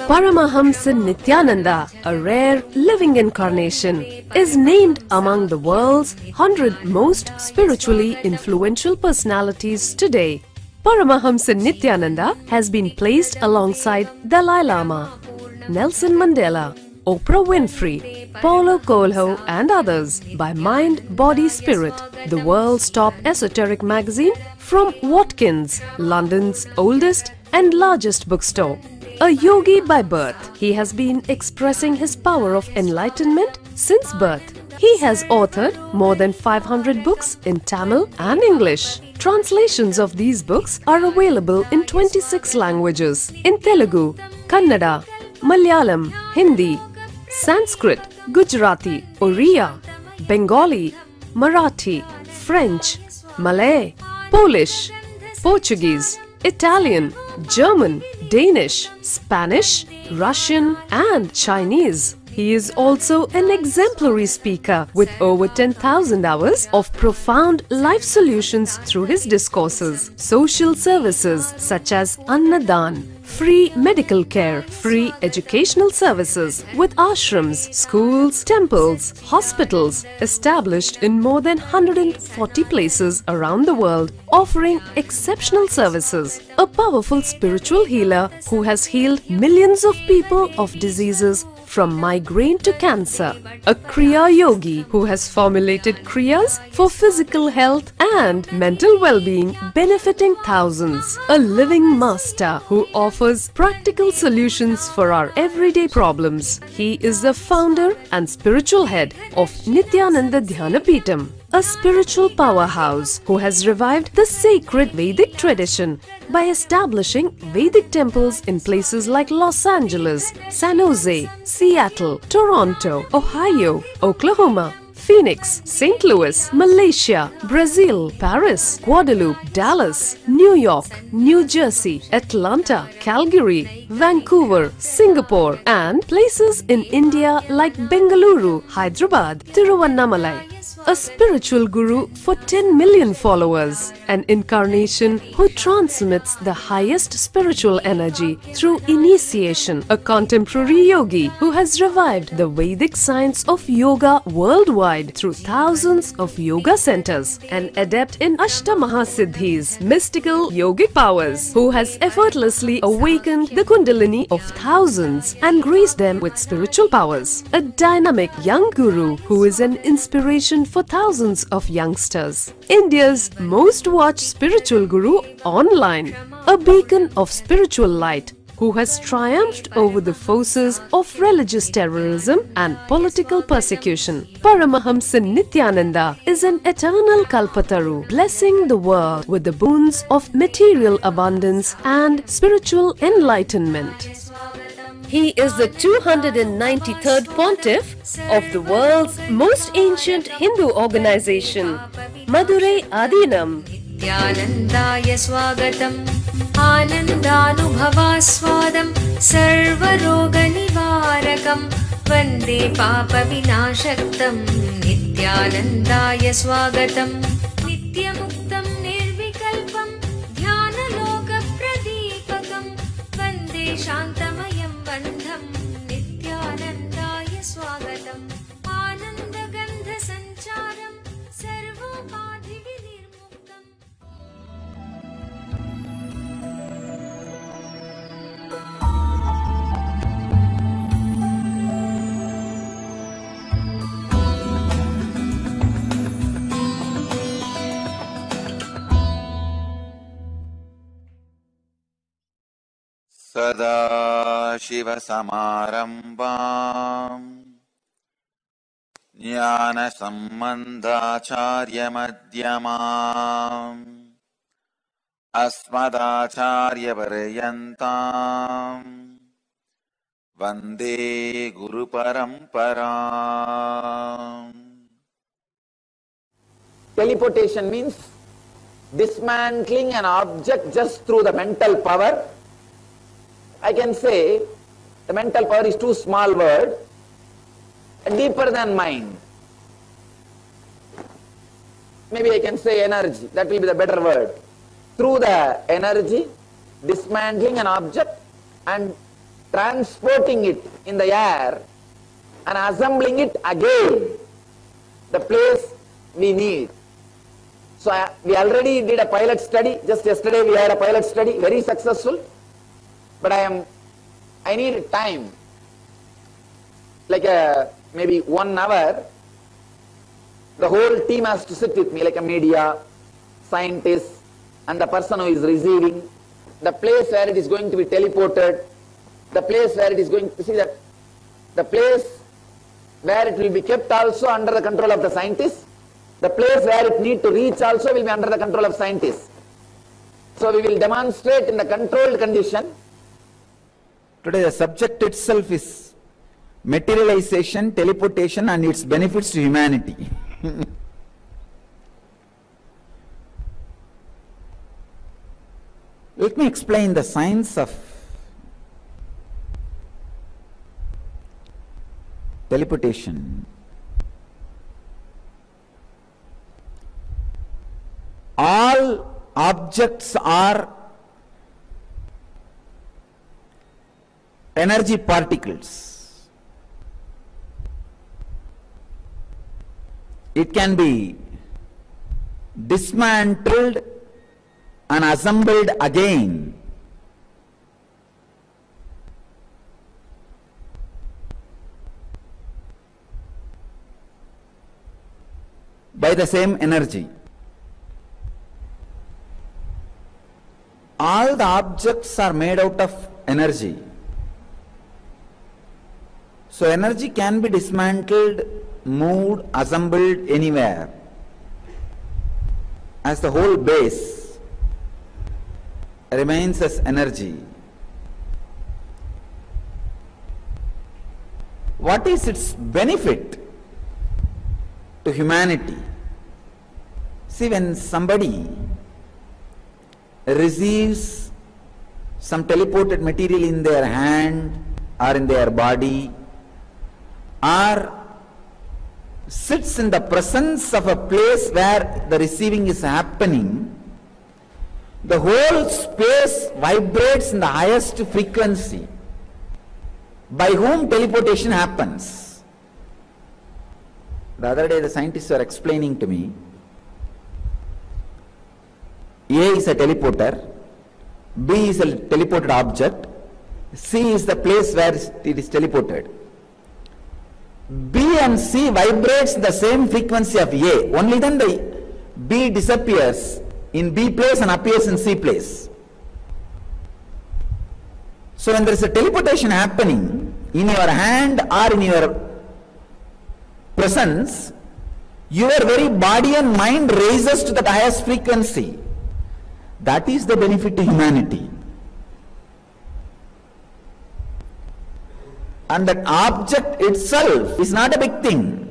Paramahamsa Nityananda, a rare living incarnation, is named among the world's 100 most spiritually influential personalities today. Paramahamsa Nityananda has been placed alongside Dalai Lama, Nelson Mandela, Oprah Winfrey, Paulo Coelho and others by Mind, Body, Spirit, the world's top esoteric magazine from Watkins, London's oldest and largest bookstore. A yogi by birth, he has been expressing his power of enlightenment since birth. He has authored more than 500 books in Tamil and English. Translations of these books are available in 26 languages in Telugu, Kannada, Malayalam, Hindi, Sanskrit, Gujarati, Oriya, Bengali, Marathi, French, Malay, Polish, Portuguese, Italian, German, Danish, Spanish, Russian and Chinese. He is also an exemplary speaker with over 10,000 hours of profound life solutions through his discourses. Social services such as Annadan, free medical care, free educational services with ashrams, schools, temples, hospitals established in more than 140 places around the world, offering exceptional services. A powerful spiritual healer who has healed millions of people of diseases from migraine to cancer. A Kriya Yogi who has formulated Kriyas for physical health and mental well-being, benefiting thousands. A living master who offers practical solutions for our everyday problems. He is the founder and spiritual head of Nityananda Dhyanapitham, a spiritual powerhouse who has revived the sacred Vedic tradition by establishing Vedic temples in places like Los Angeles, San Jose, Seattle, Toronto, Ohio, Oklahoma, Phoenix, St. Louis, Malaysia, Brazil, Paris, Guadeloupe, Dallas, New York, New Jersey, Atlanta, Calgary, Vancouver, Singapore and places in India like Bengaluru, Hyderabad, Tiruvannamalai. A spiritual guru for 10 million followers, an incarnation who transmits the highest spiritual energy through initiation, a contemporary yogi who has revived the Vedic science of yoga worldwide through thousands of yoga centers, an adept in Ashtamahasiddhis, mystical yogic powers, who has effortlessly awakened the Kundalini of thousands and graced them with spiritual powers, a dynamic young guru who is an inspiration for thousands of youngsters, India's most watched spiritual guru online, a beacon of spiritual light who has triumphed over the forces of religious terrorism and political persecution. Paramahamsa Nityananda is an eternal Kalpataru, blessing the world with the boons of material abundance and spiritual enlightenment. He is the 293rd pontiff of the world's most ancient Hindu organization, Madurai Adinam. Nityanandaya swagatam, anandanubhavaswadam, sarvaroga nivarakam, vande papa vinashaktam. Nityanandaya swagatam, nityamuktam nirvikalpam, dhyanaloka pradipakam, vande shantamayam bandham. Nityanandaya swagatam, anandagandha sancharam, sarvopadhi vinirmuktam. सदाशिवसमारम्भाम् ज्ञानसम्बन्धाचार्यमध्यमाम् अस्मदाचार्यपर्यन्ताम् वन्दे गुरुपरम्पराम्. Teleportation means dismantling an object just through the mental power. I can say the mental power is too small word, deeper than mind. Maybe I can say energy, that will be the better word. Through the energy, dismantling an object and transporting it in the air and assembling it again, the place we need. So we already did a pilot study. Just yesterday we had a pilot study, very successful. But I need time, like maybe 1 hour. The whole team has to sit with me, like a media, scientist, and the person who is receiving, the place where it is going to be teleported, the place where it is going to see that, the place where it will be kept also under the control of the scientist, the place where it need to reach also will be under the control of scientists. So we will demonstrate in the controlled condition. Today the subject itself is materialization, teleportation and its benefits to humanity. Let me explain the science of teleportation. All objects are energy particles. It can be dismantled and assembled again. By the same energy. All the objects are made out of energy. So energy can be dismantled, moved, assembled anywhere, as the whole base remains as energy. What is its benefit to humanity? See, when somebody receives some teleported material in their hand or in their body, or sits in the presence of a place where the receiving is happening, the whole space vibrates in the highest frequency. By whom teleportation happens? The other day the scientists were explaining to me, A is a teleporter, B is a teleported object, C is the place where it is teleported. B and C vibrates the same frequency of A. Only then the B disappears in B place and appears in C place. So when there is a teleportation happening in your hand or in your presence, your very body and mind raises to the highest frequency. That is the benefit to humanity. And that object itself is not a big thing.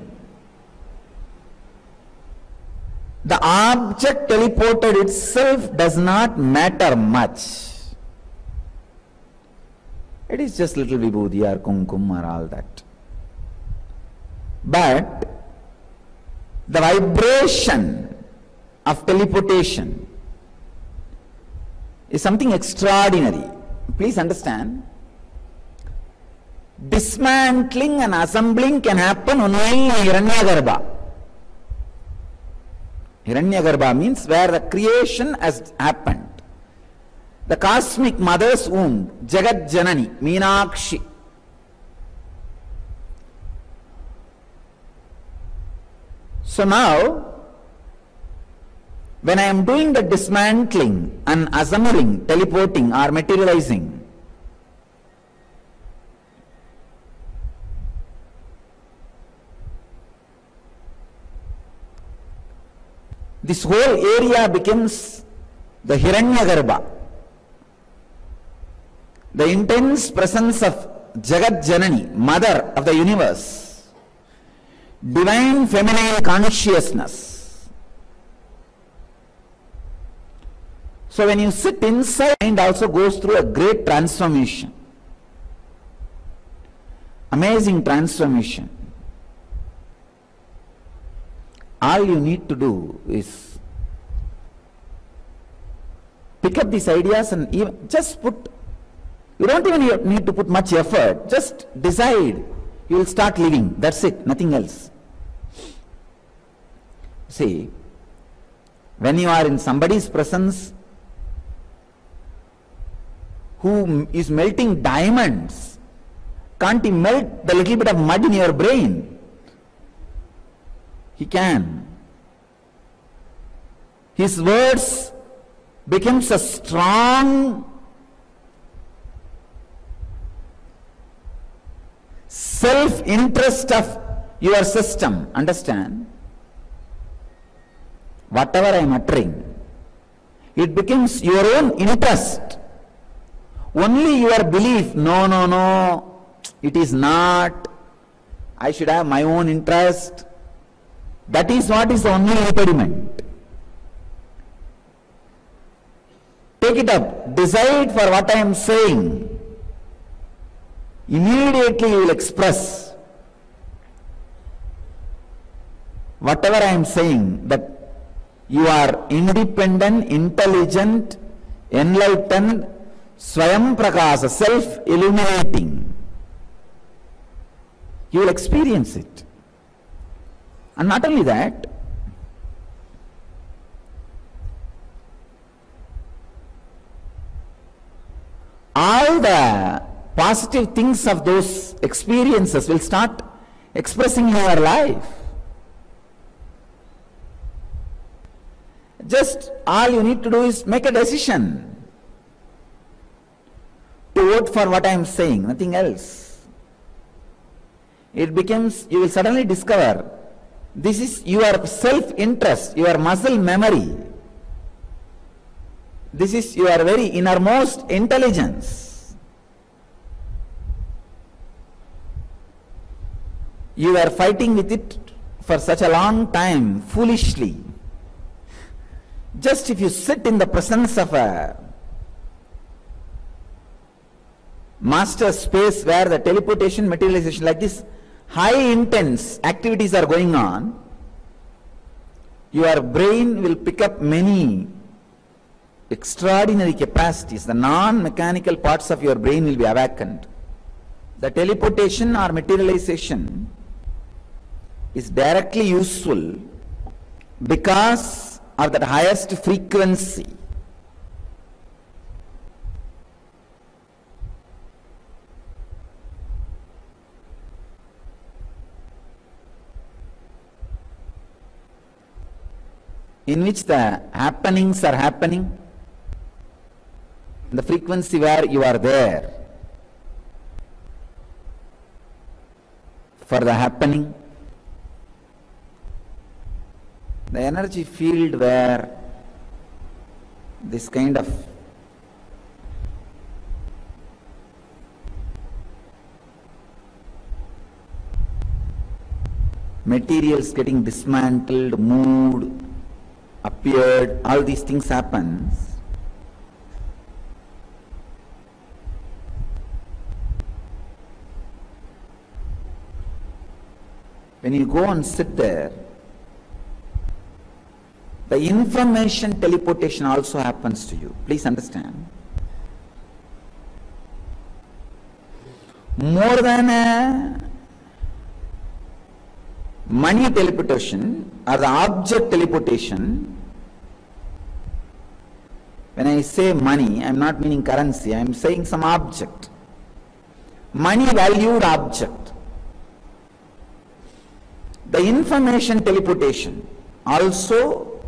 The object teleported itself does not matter much. It is just little vibhuti or kumkum or all that. But the vibration of teleportation is something extraordinary. Please understand. Dismantling and assembling can happen only in Hiranyagarbha. Hiranyagarbha means where the creation has happened. The cosmic mother's womb, Jagat Janani, Meenakshi. So now, when I am doing the dismantling and assembling, teleporting or materializing, this whole area becomes the Hiranyagarbha, the intense presence of Jagat Janani, mother of the universe, divine feminine consciousness. So when you sit inside, mind also goes through a great transformation, amazing transformation. All you need to do is pick up these ideas and even just put, you don't even need to put much effort, just decide, you will start living, that's it, nothing else. See, when you are in somebody's presence who is melting diamonds, can't he melt the little bit of mud in your brain? He can. His words becomes a strong self-interest of your system. Understand? Whatever I am uttering, it becomes your own interest. Only your belief, no, it is not, I should have my own interest. That is what is the only impediment. Take it up, decide for what I am saying. Immediately you will express whatever I am saying, that you are independent, intelligent, enlightened, Swayam Prakasa, self-illuminating. You will experience it. And not only that, all the positive things of those experiences will start expressing in your life. Just all you need to do is make a decision to vote for what I am saying, nothing else. It becomes, you will suddenly discover, this is your self-interest, your muscle memory. This is your very innermost intelligence. You are fighting with it for such a long time, foolishly. Just if you sit in the presence of a master space where the teleportation, materialization, like this, high intense activities are going on, your brain will pick up many extraordinary capacities. The non-mechanical parts of your brain will be awakened. The teleportation or materialization is directly useful because of that highest frequency. In which the happenings are happening, the frequency where you are there for the happening, the energy field where this kind of materials getting dismantled, moved, appeared, all these things happens. When you go and sit there, the information teleportation also happens to you. Please understand. More than a money teleportation or the object teleportation, when I say money, I am not meaning currency, I am saying some object. Money valued object. The information teleportation also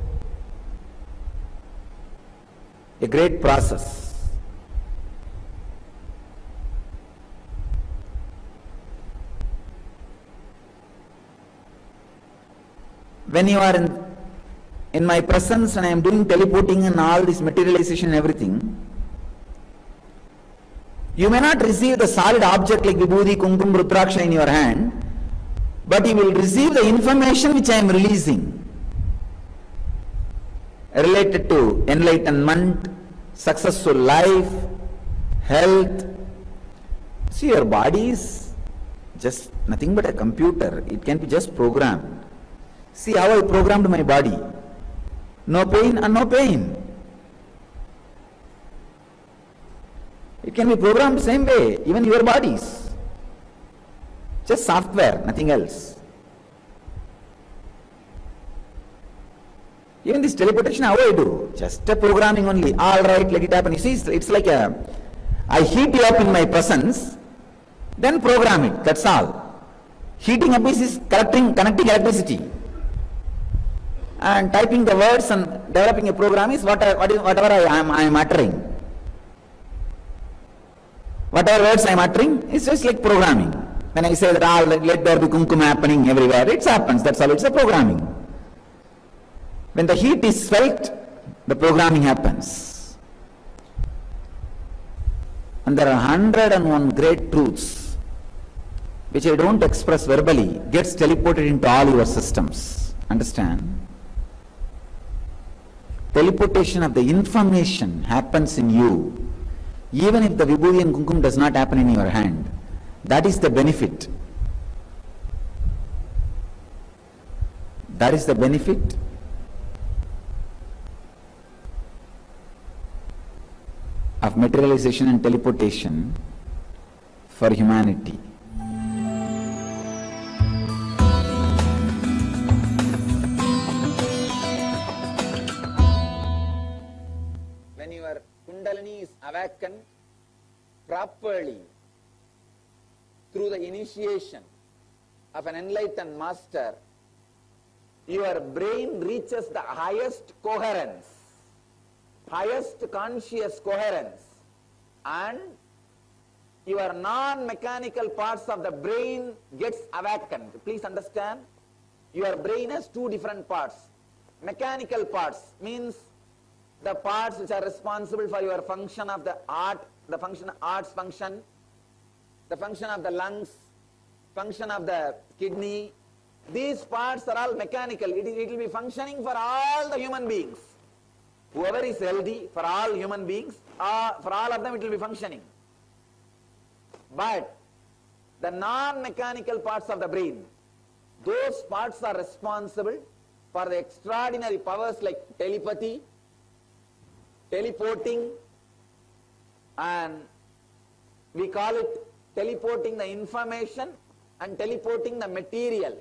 a great process. When you are in my presence and I am doing teleporting and all this materialization and everything, you may not receive the solid object like Vibhuti, Kumkum, Rudraksha in your hand, but you will receive the information which I am releasing, related to enlightenment, successful life, health. See, your body is just nothing but a computer. It can be just programmed. See how I programmed my body. No pain and no pain. It can be programmed the same way, even your bodies. Just software, nothing else. Even this teleportation, how I do? Just a programming only. All right, let it happen. You see, it's like I heat you up in my presence, then program it, that's all. Heating up is connecting electricity. And typing the words and developing a program is whatever I am uttering. Whatever words I am uttering is just like programming. When I say that let there be kumkum happening everywhere, it happens, that's all, it's a programming. When the heat is felt, the programming happens. And there are 101 great truths which I don't express verbally, gets teleported into all your systems. Understand? Teleportation of the information happens in you, even if the vibhuti and kumkum does not happen in your hand. That is the benefit. That is the benefit of materialization and teleportation for humanity. When your Kundalini is awakened properly through the initiation of an enlightened master, your brain reaches the highest coherence, highest conscious coherence, and your non-mechanical parts of the brain gets awakened. Please understand, your brain has two different parts. Mechanical parts means the parts which are responsible for your function of the heart, the function of the lungs, function of the kidney. These parts are all mechanical. It will be functioning for all the human beings. Whoever is healthy, for all human beings, for all of them it will be functioning. But the non-mechanical parts of the brain, those parts are responsible for the extraordinary powers like telepathy, teleporting, and we call it teleporting the information and teleporting the material.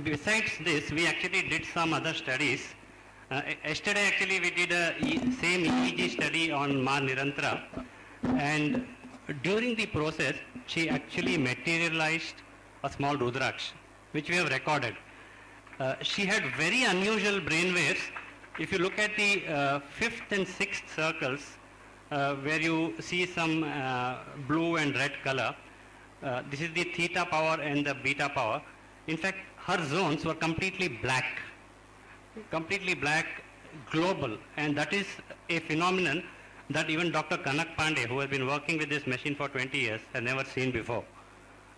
Besides this, we actually did some other studies. Yesterday actually we did a same EEG study on Ma Nirantara, and during the process she actually materialized a small Rudraksh, which we have recorded. She had very unusual brain waves. If you look at the 5th and 6th circles, where you see some blue and red color, this is the theta power and the beta power. In fact, her zones were completely black, global, and that is a phenomenon that even Dr. Kanak Pandey, who has been working with this machine for 20 years, has never seen before.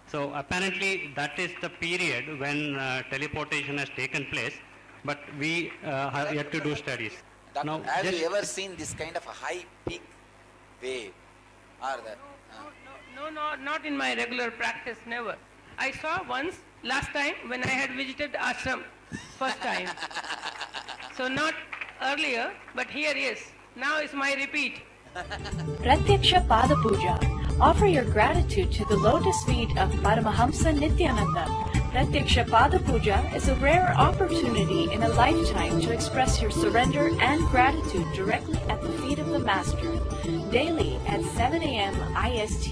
So apparently that is the period when teleportation has taken place, but we have yet to do studies. Doctor, now, have you ever seen this kind of a high peak wave? Or the, No, not in my regular practice, never. I saw once, last time, when I had visited the ashram, first time. So not earlier, but here yes. Now is my repeat. Pratyaksha Pada Puja. Offer your gratitude to the lotus feet of Paramahamsa Nityananda. Pratyaksha Pada Puja is a rare opportunity in a lifetime to express your surrender and gratitude directly at the feet of the Master, daily at 7 a.m. IST.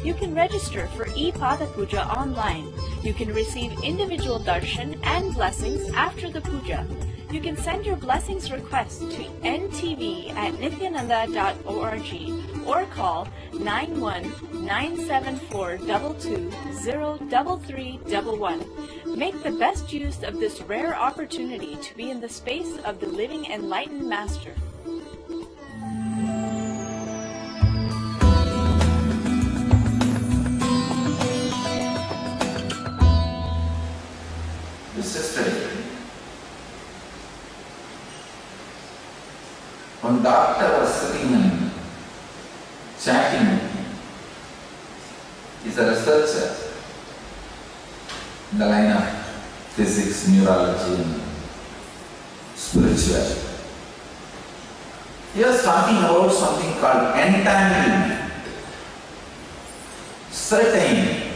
You can register for e-Pada Puja online. You can receive individual darshan and blessings after the puja. You can send your blessings requests to ntv@nityananda.org or call 91-974-22-03311. Make the best use of this rare opportunity to be in the space of the living enlightened Master. This is study. One doctor was sitting and chatting with me. He's a researcher in the line of physics, neurology, and spirituality. He was talking about something called entanglement. Certain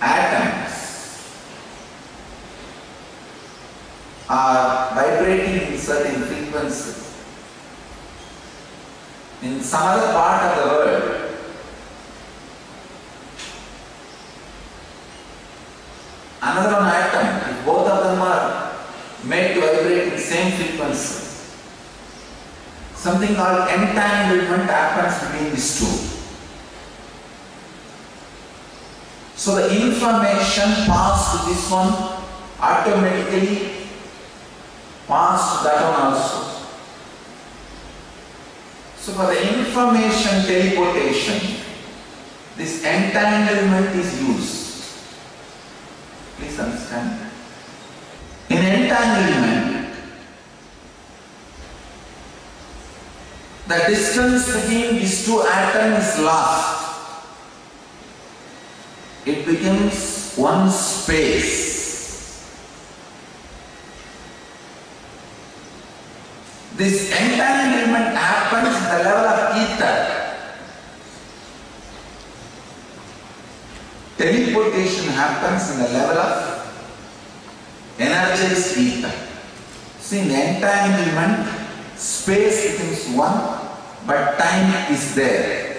atoms are vibrating in certain frequencies. In some other part of the world, another one atom, if both of them are made to vibrate in same frequency, something called entanglement happens between these two. So the information passed to this one automatically passed to that one also. So for the information teleportation, this entanglement is used. Please understand. In entanglement, the distance between these two atoms is lost. It becomes one space. This entanglement happens at the level of ether. Teleportation happens in the level of energized ether. See, in the entanglement, space becomes one, but time is there.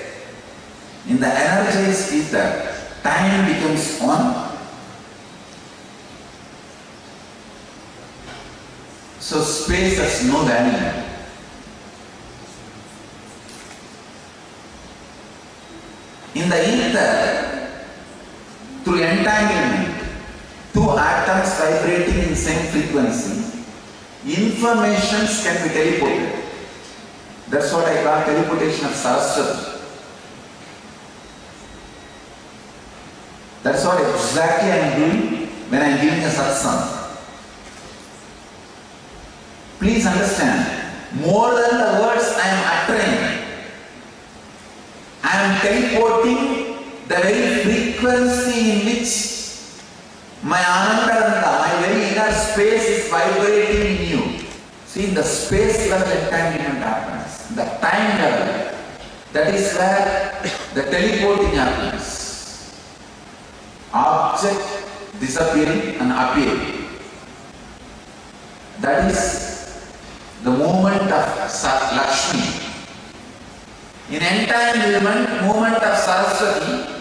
In the energized ether, time becomes one. So space has no value. In the ether, through entanglement, two atoms vibrating in same frequency, informations can be teleported. That's what I call teleportation of Saraswati. That's what exactly I am doing when I am giving a satsang. Please understand, more than the words I am uttering, I am teleporting the very frequency in which my Anandanda, my very inner space is vibrating in you. See, in the space level entanglement happens. The time level, that is where the teleporting happens. Object disappearing and appearing. That is the movement of Lakshmi. In entanglement, movement of Saraswati.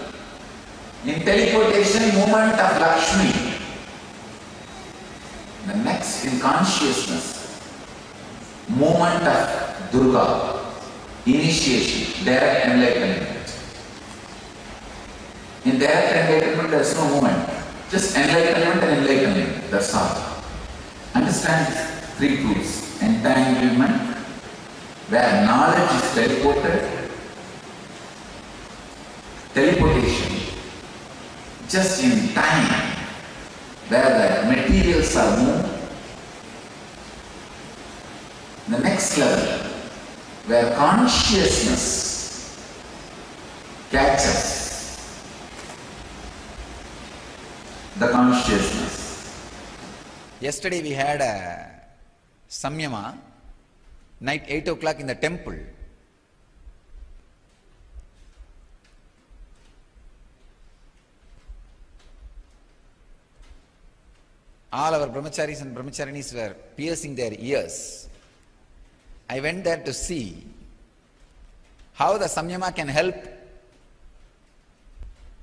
In teleportation, movement of Lakshmi. The next, in consciousness, movement of Durga. Initiation, direct enlightenment. In direct enlightenment, there is no movement. Just enlightenment and enlightenment, that's all. Understand these three truths. Entanglement, where knowledge is teleported. Teleportation, just in time, where the materials are moved. The next level, where consciousness catches the consciousness. Yesterday we had a Samyama, night 8 o'clock in the temple. All our brahmacharis and brahmacharinis were piercing their ears. I went there to see how the Samyama can help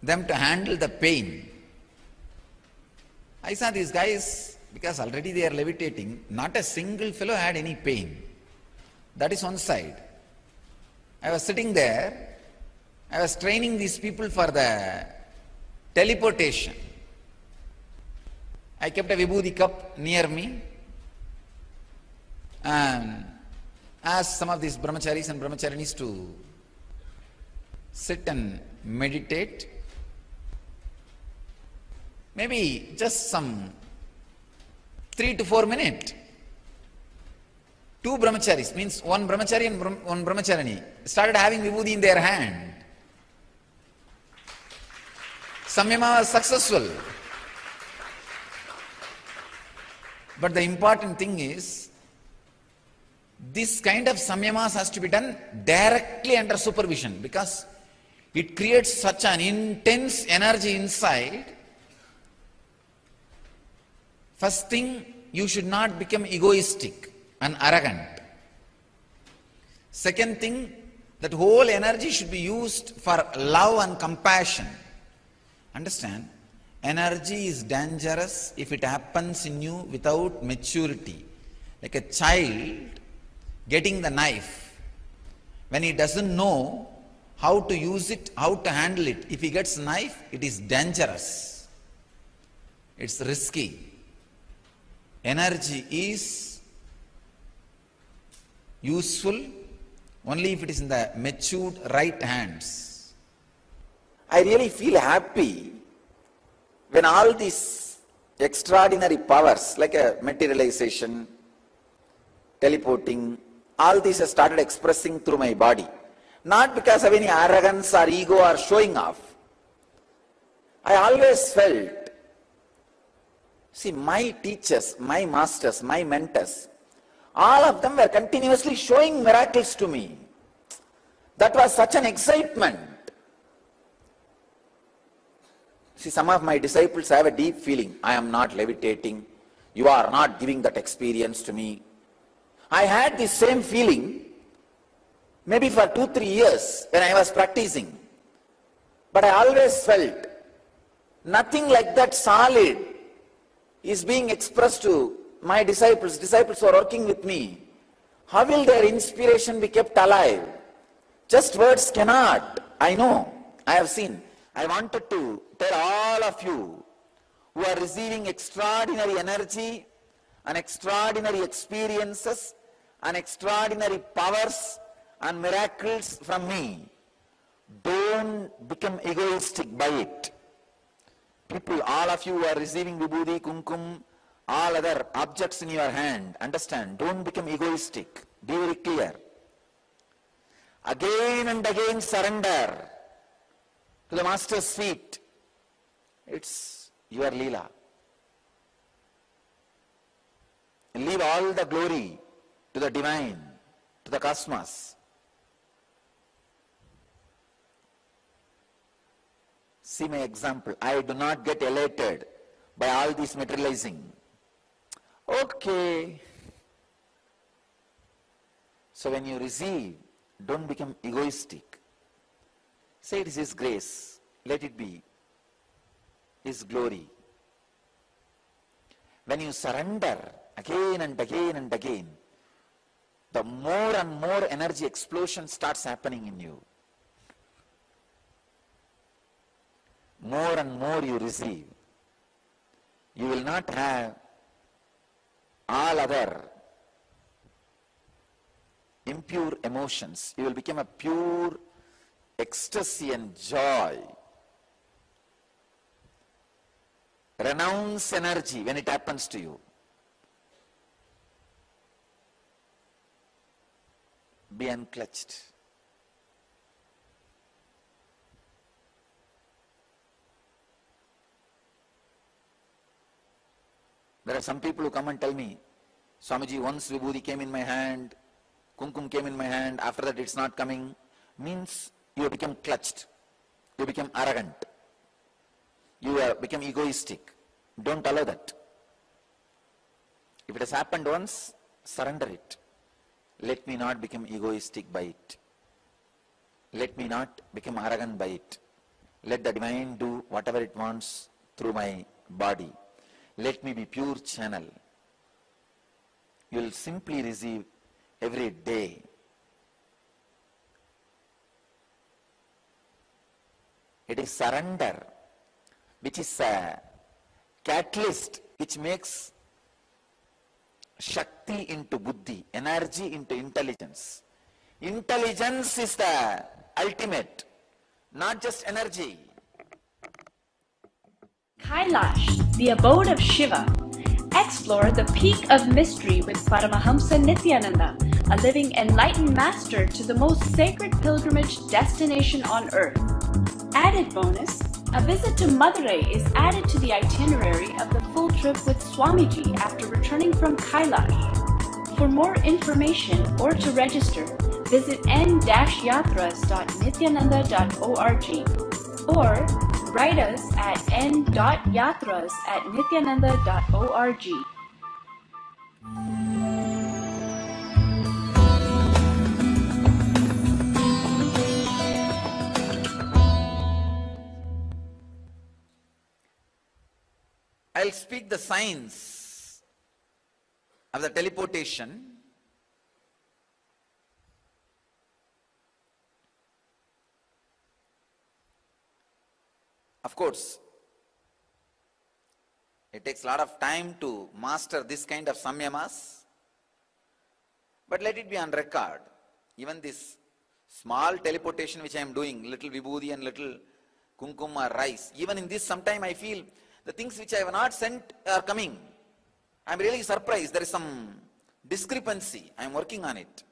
them to handle the pain. I saw these guys, because already they are levitating, not a single fellow had any pain. That is one side. I was sitting there, I was training these people for the teleportation. I kept a vibhuti cup near me and asked some of these brahmacharis and brahmacharinis to sit and meditate. Maybe just some 3 to 4 minutes. 2 brahmacharis, means one brahmachari and one brahmacharini, started having vibhuti in their hand. Samyama was successful. But the important thing is, This kind of samyamas has to be done directly under supervision, because it creates such an intense energy inside. First thing, you should not become egoistic and arrogant. Second thing, that whole energy should be used for love and compassion. Understand? Energy is dangerous if it happens in you without maturity. Like a child getting the knife. When he doesn't know how to use it, how to handle it, if he gets a knife, it is dangerous. It's risky. Energy is useful only if it is in the matured right hands. I really feel happy when all these extraordinary powers like a materialization, teleporting, all these have started expressing through my body. Not because of any arrogance or ego or showing off. I always felt, see, my teachers, my masters, my mentors, all of them were continuously showing miracles to me. That was such an excitement. See, some of my disciples have a deep feeling, I am not levitating, you are not giving that experience to me. I had this same feeling maybe for 2-3 years when I was practicing. But I always felt nothing like that solid is being expressed to my disciples. Disciples who are working with me. How will their inspiration be kept alive? Just words cannot. I know. I have seen. I wanted to tell all of you who are receiving extraordinary energy and extraordinary experiences and extraordinary powers and miracles from me, don't become egoistic by it. People, all of you who are receiving vibhuti, kumkum, all other objects in your hand, understand, don't become egoistic. Be very clear. Again and again surrender to the Master's feet. It's your Leela. Leave all the glory to the divine, to the cosmos. See my example. I do not get elated by all this materializing. Okay. So when you receive, don't become egoistic. Say it is His grace. Let it be His glory. When you surrender again and again and again, the more and more energy explosion starts happening in you. More and more you receive. You will not have all other impure emotions. You will become a pure ecstasy and joy. Renounce energy when it happens to you. Be unclutched. There are some people who come and tell me, Swamiji, once vibhuti came in my hand, kumkum came in my hand, after that it's not coming, means you have become clutched, you become arrogant, you have become egoistic. Don't allow that. If it has happened once, surrender it. Let me not become egoistic by it. Let me not become arrogant by it. Let the divine do whatever it wants through my body. Let me be pure channel. You will simply receive every day. It is surrender which is a catalyst which makes Shakti into Buddhi, energy into intelligence. Intelligence is the ultimate, not just energy. Kailash, the abode of Shiva. Explore the peak of mystery with Paramahamsa Nityananda, a living enlightened master to the most sacred pilgrimage destination on earth. Added bonus, a visit to Madurai is added to the itinerary of the full trip with Swamiji after returning from Kailash. For more information or to register, visit n-yatras.nityananda.org or write us at n.yatras@nityananda.org. I'll speak the science of the teleportation. Of course, it takes a lot of time to master this kind of samyamas, but let it be on record. Even this small teleportation which I am doing, little vibhuti and little kumkum or rice, even in this sometime I feel the things which I have not sent are coming. I am really surprised. There is some discrepancy. I am working on it.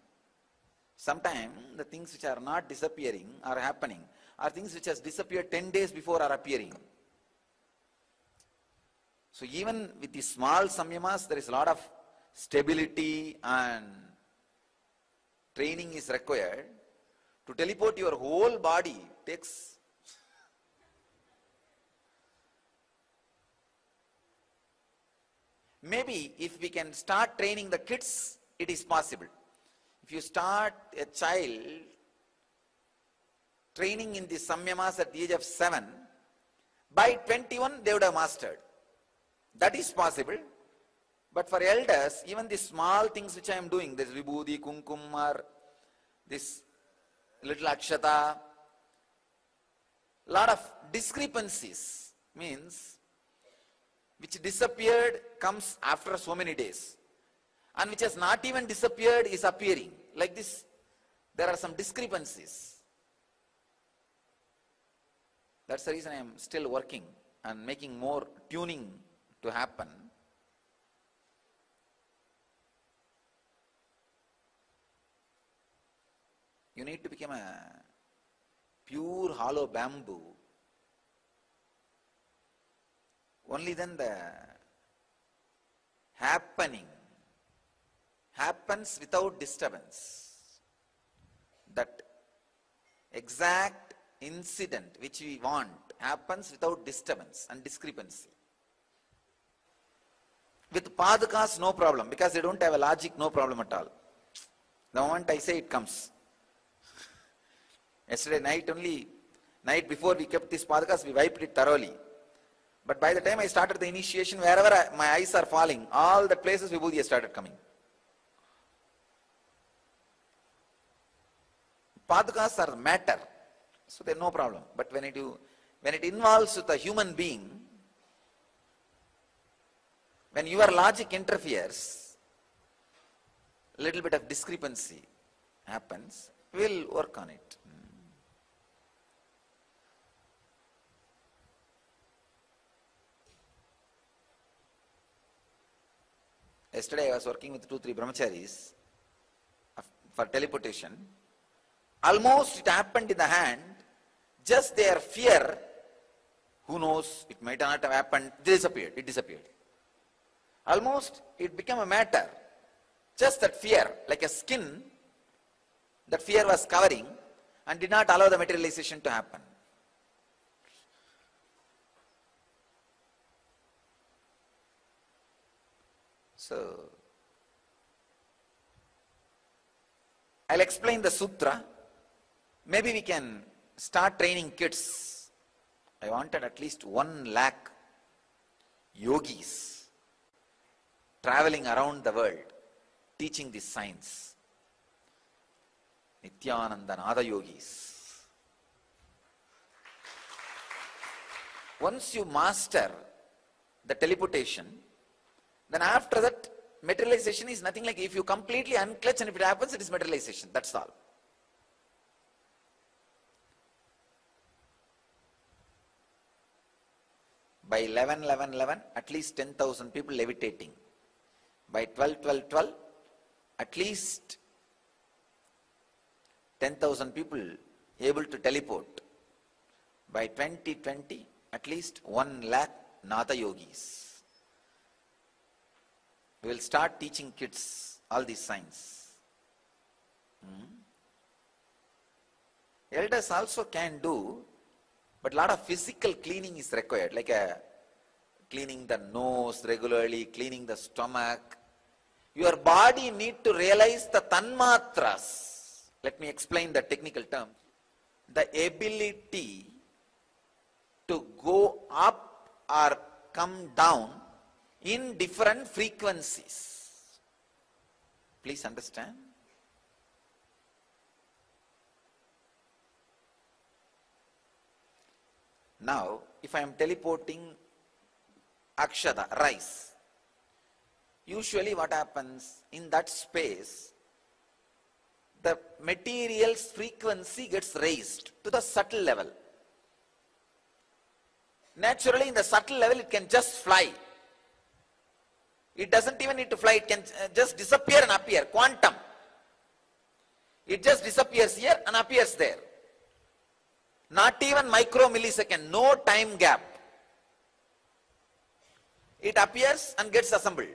Sometimes the things which are not disappearing are happening, are things which has disappeared 10 days before are appearing. So even with the small samyamas, there is a lot of stability and training is required. To teleport your whole body takes maybe if we can start training the kids, it is possible. If you start a child training in the samyamas at the age of 7, by 21 they would have mastered. That is possible. But for elders, even the small things which I am doing, this vibhuti, kumkum, or this little akshata, lot of discrepancies, means which disappeared comes after so many days, and which has not even disappeared is appearing. Like this, there are some discrepancies. That's the reason I am still working and making more tuning to happen. You need to become a pure hollow bamboo. Only then the happening happens without disturbance. That exact incident which we want happens without disturbance and discrepancy. With padakas, no problem, because they don't have a logic, no problem at all. The moment I say, it comes. Yesterday night before we kept these padakas, we wiped it thoroughly. But by the time I started the initiation, wherever my eyes are falling, all the places vibhuti started coming. Padakas are matter, so there is no problem. But when it involves with a human being, when your logic interferes, a little bit of discrepancy happens. We'll work on it. Yesterday I was working with 2-3 brahmacharis for teleportation. Almost it happened in the hand, just their fear, who knows, it might not have happened, it disappeared. Almost it became a matter, just that fear, like a skin, that fear was covering and did not allow the materialization to happen. So, I'll explain the sutra. Maybe we can start training kids. I wanted at least 1 lakh yogis traveling around the world teaching this science. Nityananda Nada yogis. Once you master the teleportation, then after that, materialization is nothing like if you completely unclutch and if it happens, it is materialization. That's all. By 11-11-11, at least 10,000 people levitating. By 12-12-12, at least 10,000 people able to teleport. By 2020, at least 1 lakh Nada yogis. We will start teaching kids all these signs. Elders also can do, but a lot of physical cleaning is required, like cleaning the nose regularly, cleaning the stomach. Your body need to realize the tanmatras. Let me explain the technical term. The ability to go up or come down in different frequencies. Please understand. Now, if I am teleporting akshata, rice, usually what happens in that space, the material's frequency gets raised to the subtle level. Naturally, in the subtle level, it can just fly. It doesn't even need to fly, it can just disappear and appear, quantum. It just disappears here and appears there. Not even micro-millisecond, no time gap. It appears and gets assembled.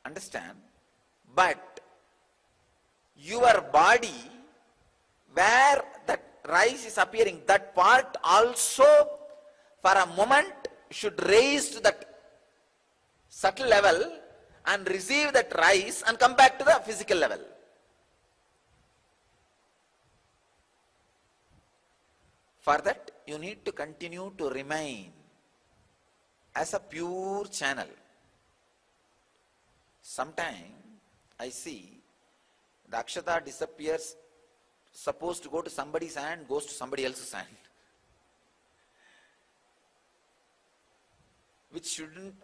Understand? But your body, where that rice is appearing, that part also for a moment should raise to that subtle level and receive that rice and come back to the physical level. For that, you need to continue to remain as a pure channel. Sometimes I see the akshata disappears, supposed to go to somebody's hand, goes to somebody else's hand. Which shouldn't,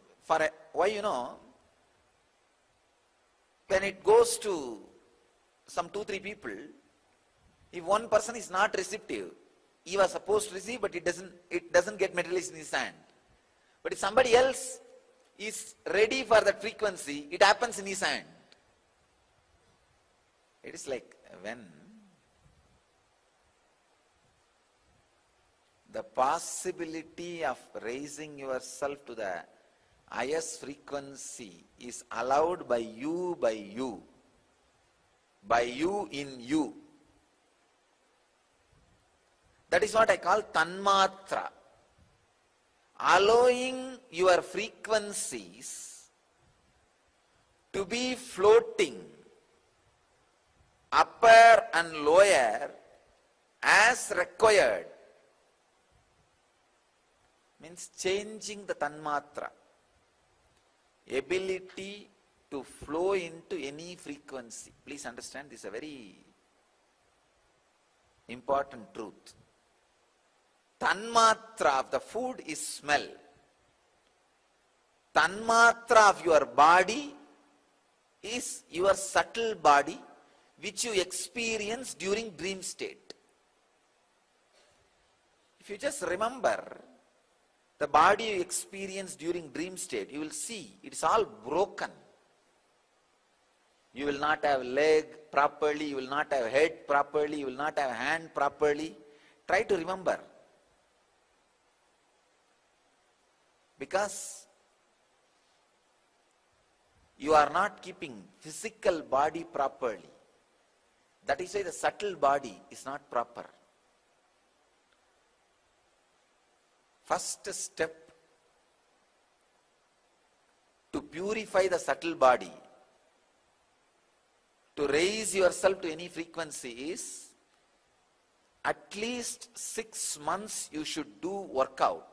why, you know, when it goes to some 2-3 people, if one person is not receptive, he was supposed to receive, but it doesn't get materialized in his hand. But if somebody else is ready for that frequency, it happens in his hand. It is like when the possibility of raising yourself to the highest frequency is allowed by you in you. That is what I call tanmatra. Allowing your frequencies to be floating upper and lower as required means changing the tanmatra. Ability to flow into any frequency. Please understand, this is a very important truth. Tanmatra of the food is smell. Tanmatra of your body is your subtle body which you experience during dream state. If you just remember the body you experience during dream state, you will see it is all broken. You will not have leg properly, you will not have head properly, you will not have hand properly. Try to remember. Because you are not keeping physical body properly. That is why the subtle body is not proper. First step to purify the subtle body, to raise yourself to any frequency is at least 6 months you should do workout.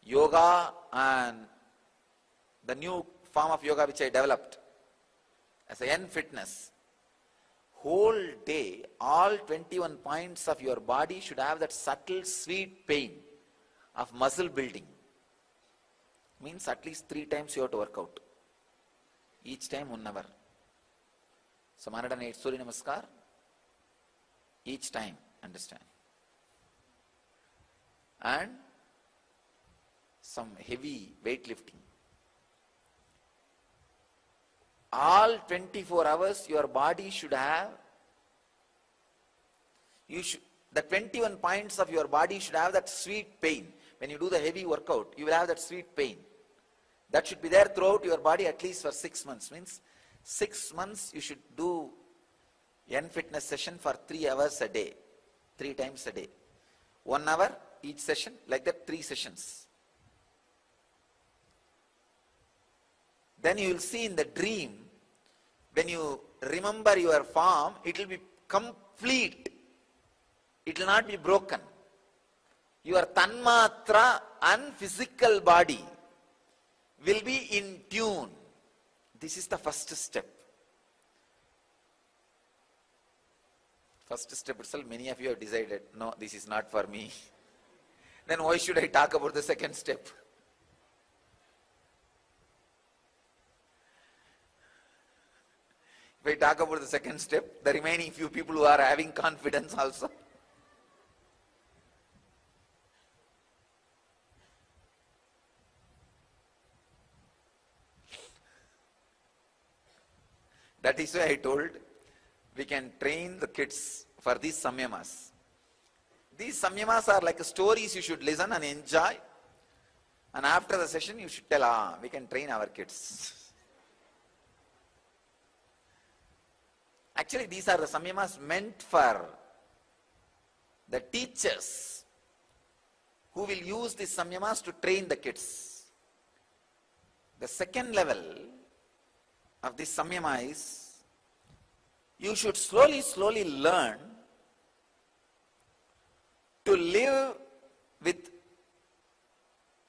Yoga and the new form of yoga which I developed as a Yen Fitness. Whole day, all 21 points of your body should have that subtle sweet pain of muscle building. Means at least 3 times you have to work out. Each time 1 hour. So 108 Surya Namaskar. Each time, understand. And some heavy weightlifting. All 24 hours your body should have, the 21 points of your body should have that sweet pain. When you do the heavy workout, you will have that sweet pain. That should be there throughout your body at least for 6 months. Means 6 months you should do N fitness session for 3 hours a day, 3 times a day. 1 hour each session, like that 3 sessions. Then you will see in the dream, when you remember your form, it will be complete. It will not be broken. Your tanmatra and physical body will be in tune. This is the first step. First step itself, many of you have decided, no, this is not for me. Then why should I talk about the second step? If I talk about the second step, the remaining few people who are having confidence also. That is why I told we can train the kids for these samyamas. These samyamas are like stories you should listen and enjoy. And after the session you should tell, we can train our kids. Actually, these are the samyamas meant for the teachers who will use these samyamas to train the kids. The second level of this samyama is, you should slowly learn to live with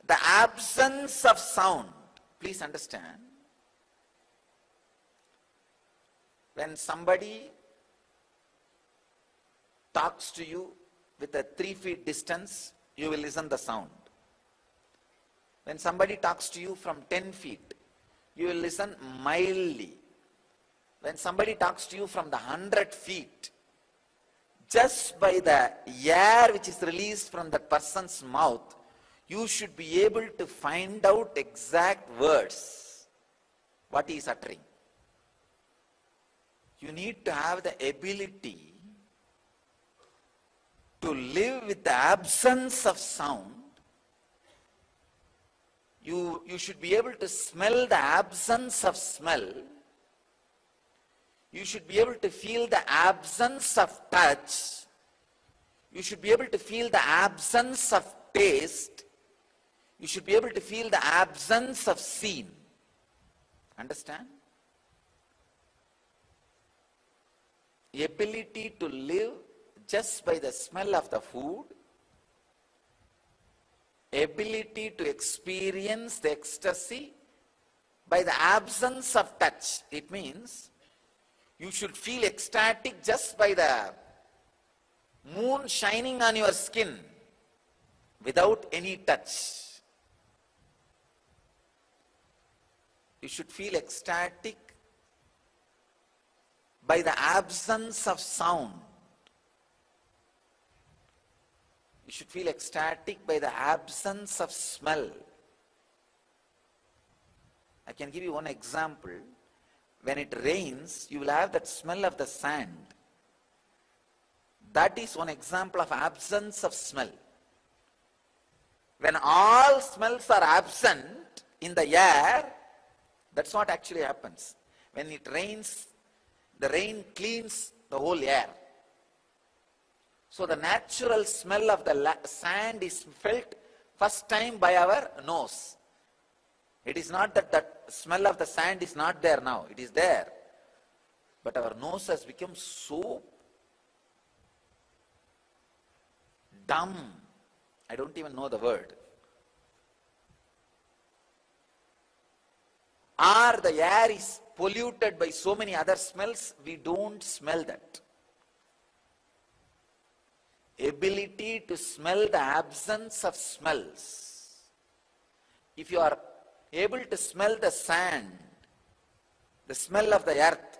the absence of sound. Please understand. When somebody talks to you with a 3 feet distance, you will listen the sound. When somebody talks to you from 10 feet, you will listen mildly. When somebody talks to you from the 100 feet, just by the air which is released from that person's mouth, you should be able to find out exact words, what he is uttering. You need to have the ability to live with the absence of sound. You should be able to smell the absence of smell. You should be able to feel the absence of touch. You should be able to feel the absence of taste. You should be able to feel the absence of scene. Understand? The ability to live just by the smell of the food, ability to experience the ecstasy by the absence of touch. It means you should feel ecstatic just by the moon shining on your skin without any touch. You should feel ecstatic by the absence of sound. You should feel ecstatic by the absence of smell. I can give you one example. When it rains, you will have that smell of the sand. That is one example of absence of smell. When all smells are absent in the air, that's what actually happens. When it rains, the rain cleans the whole air. So the natural smell of the sand is felt first time by our nose. It is not that the smell of the sand is not there now. It is there. But our nose has become so dumb. I don't even know the word. Or the air is polluted by so many other smells, we don't smell that. Ability to smell the absence of smells. If you are able to smell the sand, the smell of the earth,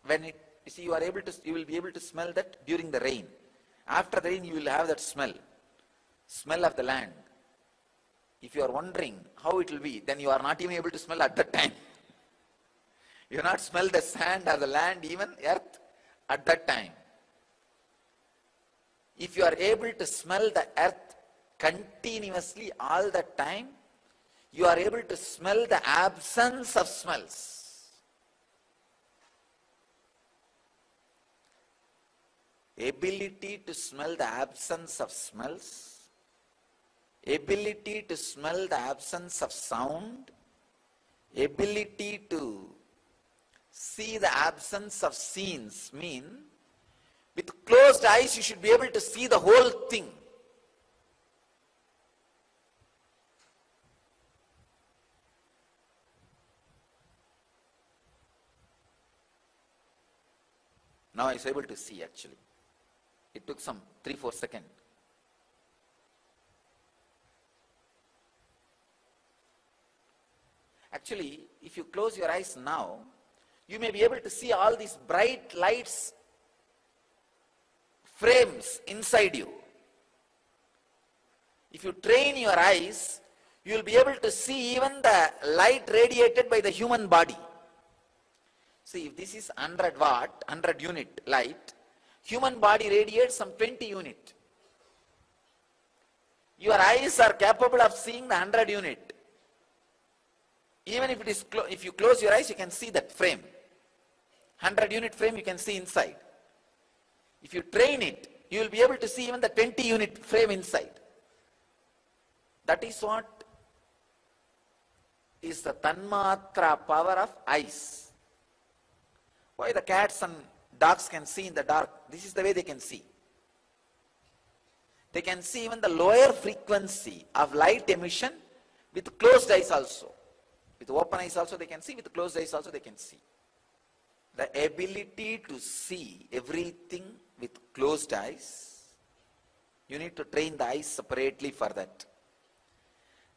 when it, you see, you will be able to smell that during the rain. After the rain, you will have that smell of the land. If you are wondering how it will be, then you are not even able to smell at that time. You cannot smell the sand or the land, even earth, at that time. If you are able to smell the earth continuously all the time, You are able to smell the absence of smells. Ability to smell the absence of smells, ability to smell the absence of sound, ability to see the absence of scenes mean with closed eyes you should be able to see the whole thing. Now I was able to see actually. It took some 3-4 seconds. Actually, if you close your eyes now, you may be able to see all these bright lights, frames inside you. If you train your eyes, you will be able to see even the light radiated by the human body. See, if this is 100 watt, 100 unit light, human body radiates some 20 unit. Your eyes are capable of seeing the 100 unit. Even if it is if you close your eyes, you can see that frame. 100 unit frame you can see inside. If you train it, you will be able to see even the 20 unit frame inside. That is what is the Tanmatra power of eyes. Why the cats and dogs can see in the dark? This is the way they can see. They can see even the lower frequency of light emission with closed eyes also. With open eyes also they can see, with closed eyes also they can see. The ability to see everything with closed eyes, you need to train the eyes separately for that.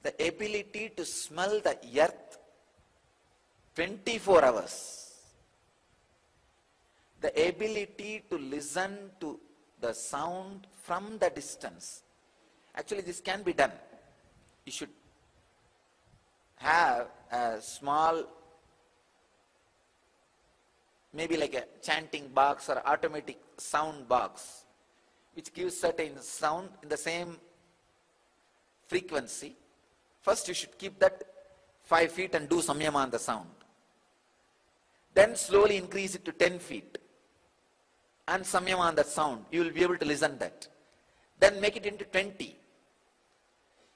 The ability to smell the earth 24 hours. The ability to listen to the sound from the distance. Actually, this can be done. You should have a small, maybe like a chanting box or automatic sound box, which gives certain sound in the same frequency. First, you should keep that 5 feet and do samyama on the sound. Then slowly increase it to 10 feet. And samyama on that sound. You will be able to listen that. Then make it into 20.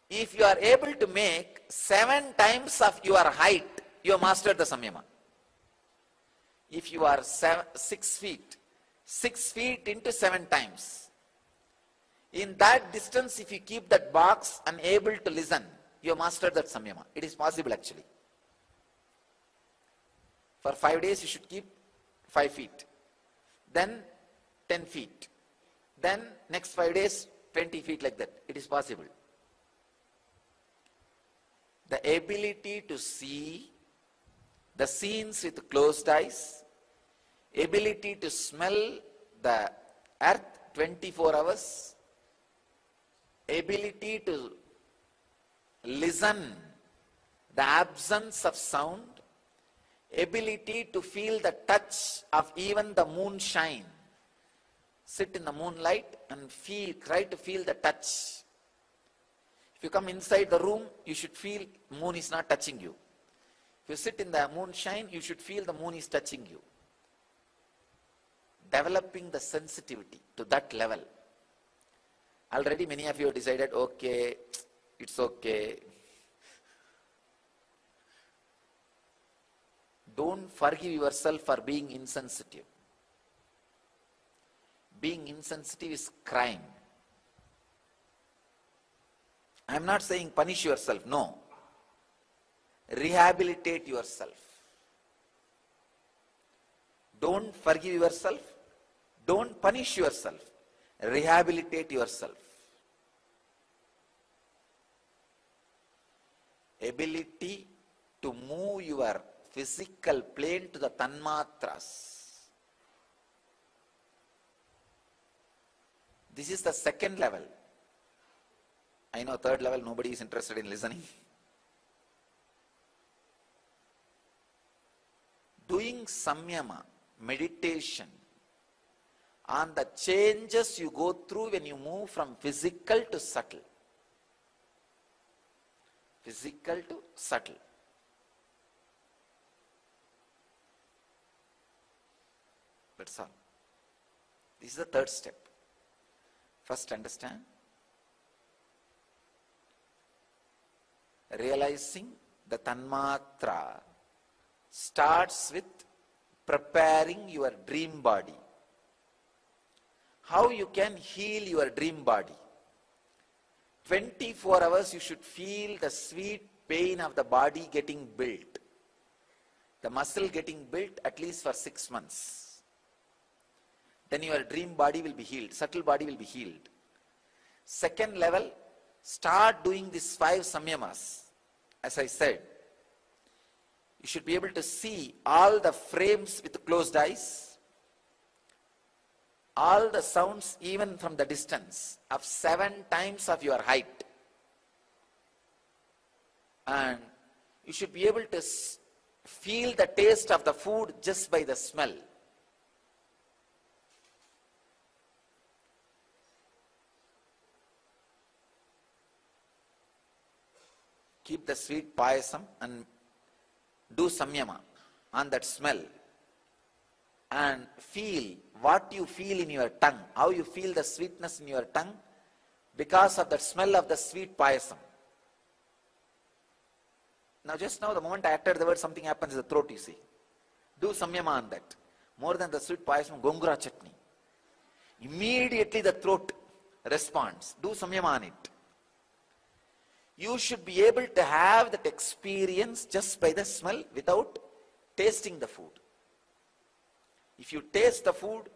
If you are able to make 7 times of your height, you have mastered the samyama. If you are 6 feet, 6 feet into 7 times. In that distance, if you keep that box and able to listen, you have mastered that samyama. It is possible actually. For 5 days, you should keep 5 feet. Then 10 feet. Then next 5 days, 20 feet like that. It is possible. The ability to see the scenes with closed eyes, ability to smell the earth 24 hours, ability to listen the absence of sound, ability to feel the touch of even the moonshine. Sit in the moonlight and try to feel the touch. If you come inside the room, you should feel moon is not touching you. If you sit in the moonshine, you should feel the moon is touching you. Developing the sensitivity to that level. Already many of you have decided, okay, it's okay. Don't forgive yourself for being insensitive. Being insensitive is crime. I am not saying punish yourself, no. Rehabilitate yourself. Don't forgive yourself. Don't punish yourself. Rehabilitate yourself. Ability to move your physical plane to the tanmatras. This is the second level. I know third level nobody is interested in listening. Doing samyama, meditation, on the changes you go through when you move from physical to subtle. Physical to subtle. That's all. This is the third step. First, understand. Realizing the Tanmatra starts with preparing your dream body. How you can heal your dream body? 24 hours you should feel the sweet pain of the body getting built. The muscle getting built at least for 6 months. Then your dream body will be healed, subtle body will be healed. Second level, start doing these 5 samyamas. As I said, you should be able to see all the frames with closed eyes, all the sounds even from the distance of 7 times of your height. And you should be able to feel the taste of the food just by the smell. Keep the sweet payasam and do samyama on that smell. And feel what you feel in your tongue, how you feel the sweetness in your tongue because of the smell of the sweet payasam. Now just now, the moment I uttered the word, something happens in the throat, you see. Do samyama on that. More than the sweet payasam, gongura chutney. Immediately the throat responds. Do samyama on it. You should be able to have that experience just by the smell without tasting the food. If you taste the food,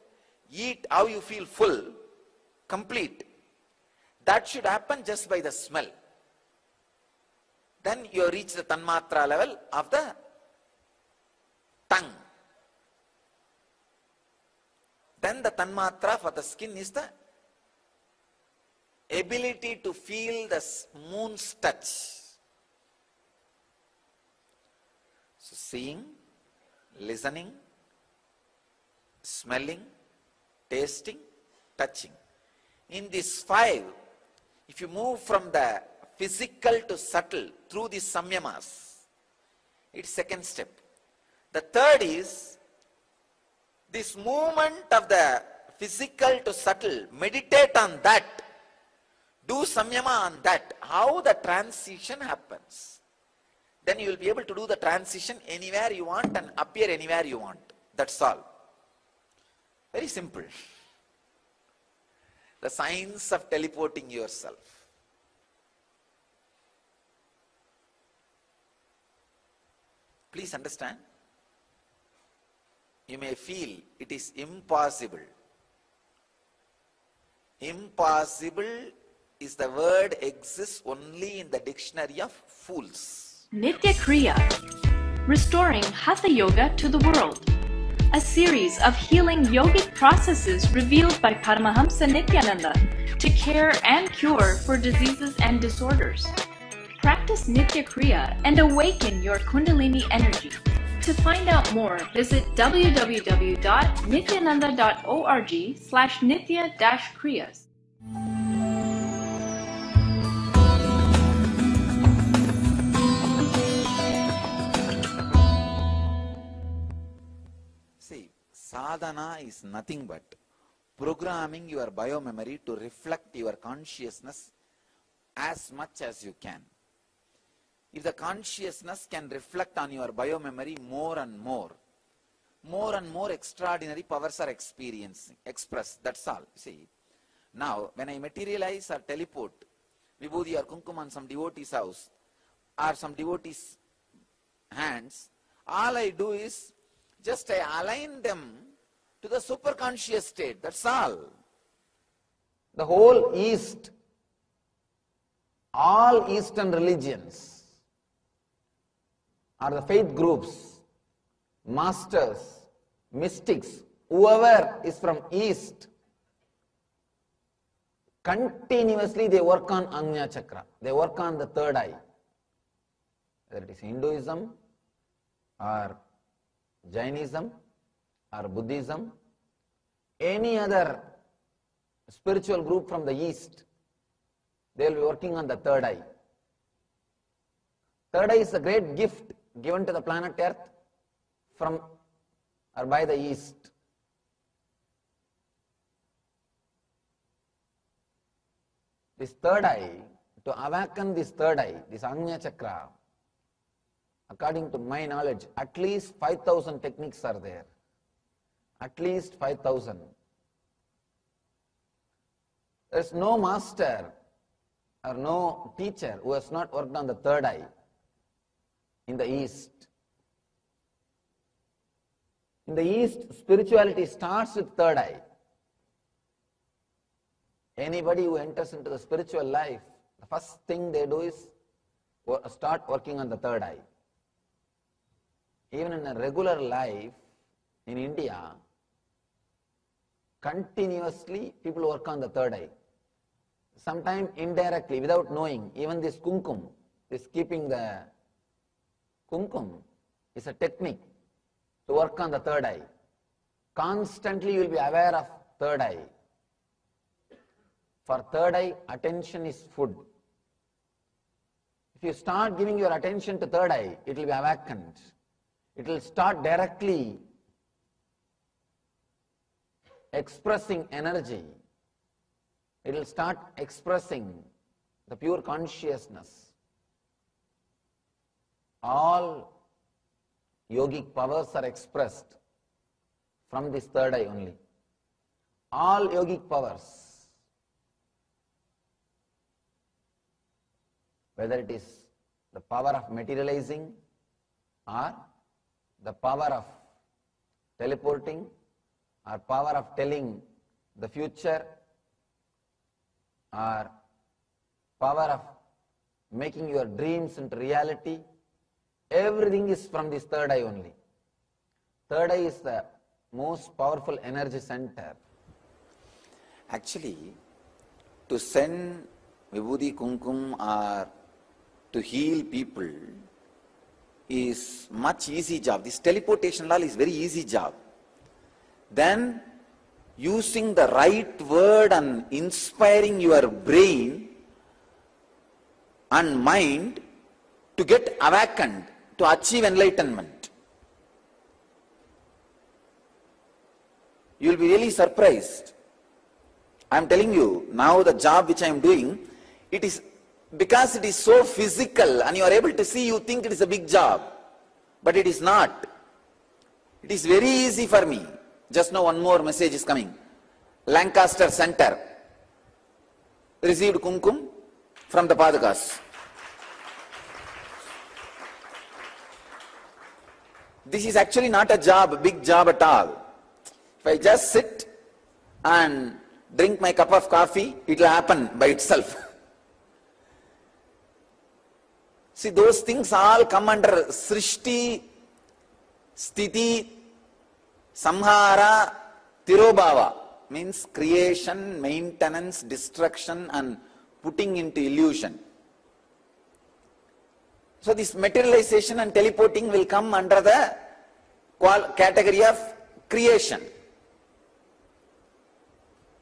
eat how you feel full, complete. That should happen just by the smell. Then you reach the Tanmatra level of the tongue. Then the Tanmatra for the skin is the ability to feel the moon's touch. So seeing, listening, smelling, tasting, touching. In these 5, if you move from the physical to subtle through these samyamas, it's second step. The third is this movement of the physical to subtle. Meditate on that. Do samyama on that. How the transition happens. Then you will be able to do the transition anywhere you want and appear anywhere you want. That's all. Very simple. The science of teleporting yourself. Please understand. You may feel it is impossible. Impossible is the word exists only in the dictionary of fools. Nitya Kriya, restoring Hatha Yoga to the world. A series of healing yogic processes revealed by Paramahamsa Nityananda to care and cure for diseases and disorders. Practice Nitya Kriya and awaken your Kundalini energy. To find out more, visit www.nityananda.org/nitya-kriyas. See, sadhana is nothing but programming your biomemory to reflect your consciousness as much as you can. If the consciousness can reflect on your biomemory more and more extraordinary powers are expressed. That's all. See, now when I materialize or teleport Vibhuti or Kumkum on some devotee's house or some devotee's hands, all I do is just I align them to the superconscious state. That's all. The whole East, all Eastern religions, or the faith groups, masters, mystics, whoever is from East, continuously they work on Ajna Chakra. They work on the third eye. Whether it is Hinduism or Jainism or Buddhism, any other spiritual group from the East, they will be working on the third eye. Third eye is a great gift given to the planet Earth from or by the East. This third eye, to awaken this third eye, this Agnya Chakra, according to my knowledge, at least 5,000 techniques are there. At least 5,000. There is no master or no teacher who has not worked on the third eye in the East. In the East, spirituality starts with third eye. Anybody who enters into the spiritual life, the first thing they do is start working on the third eye. Even in a regular life, in India, continuously people work on the third eye. Sometimes indirectly, without knowing, even this kumkum, this keeping the kumkum, is a technique to work on the third eye. Constantly you will be aware of third eye. For third eye, attention is food. If you start giving your attention to third eye, it will be awakened. It will start directly expressing energy. It will start expressing the pure consciousness. All yogic powers are expressed from this third eye only. All yogic powers, whether it is the power of materializing or the power of teleporting or power of telling the future or power of making your dreams into reality, everything is from this third eye only. Third eye is the most powerful energy center. Actually, to send Vibhuti Kumkum or to heal people is much easy job. This teleportation all is very easy job. Then using the right word and inspiring your brain and mind to get awakened, to achieve enlightenment. You will be really surprised. I am telling you, now the job which I am doing, it is because it is so physical and you are able to see, you think it is a big job. But it is not. It is very easy for me. Just now one more message is coming. Lancaster Center received kumkum from the Padakas. This is actually not a job, a big job at all. If I just sit and drink my cup of coffee, it will happen by itself. See, those things all come under Srishti, Sthiti, Samhara, Tirobhava. Means creation, maintenance, destruction and putting into illusion. So this materialization and teleporting will come under the category of creation.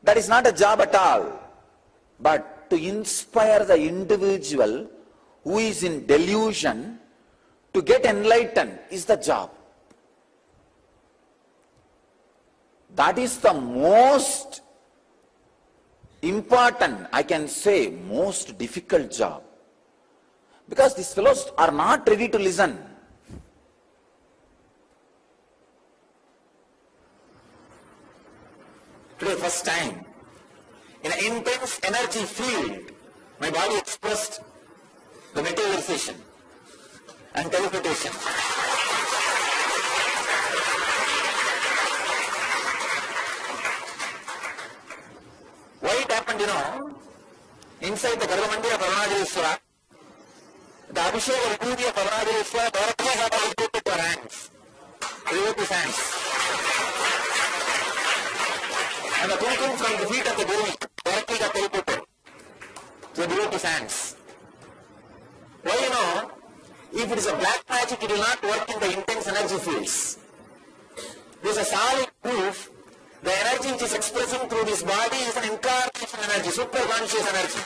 That is not a job at all. But to inspire the individual who is in delusion to get enlightened is the job. That is the most important, I can say, most difficult job. Because these fellows are not ready to listen. Today, first time, in an intense energy field, my body expressed the materialization and teleportation. Why it happened, you know, inside the Garbhamandira of Arunachaleswara, the Abhishek Vibhuti of Arunachaleswara directly had elevated to our hands. Remove his hands. And the kumkum from the feet of the Guru directly got teleported. So remove his hands. Why, you know, if it is a black magic, it will not work in the intense energy fields. This is a solid proof. The energy which is expressing through this body is an incarnation energy, super conscious energy.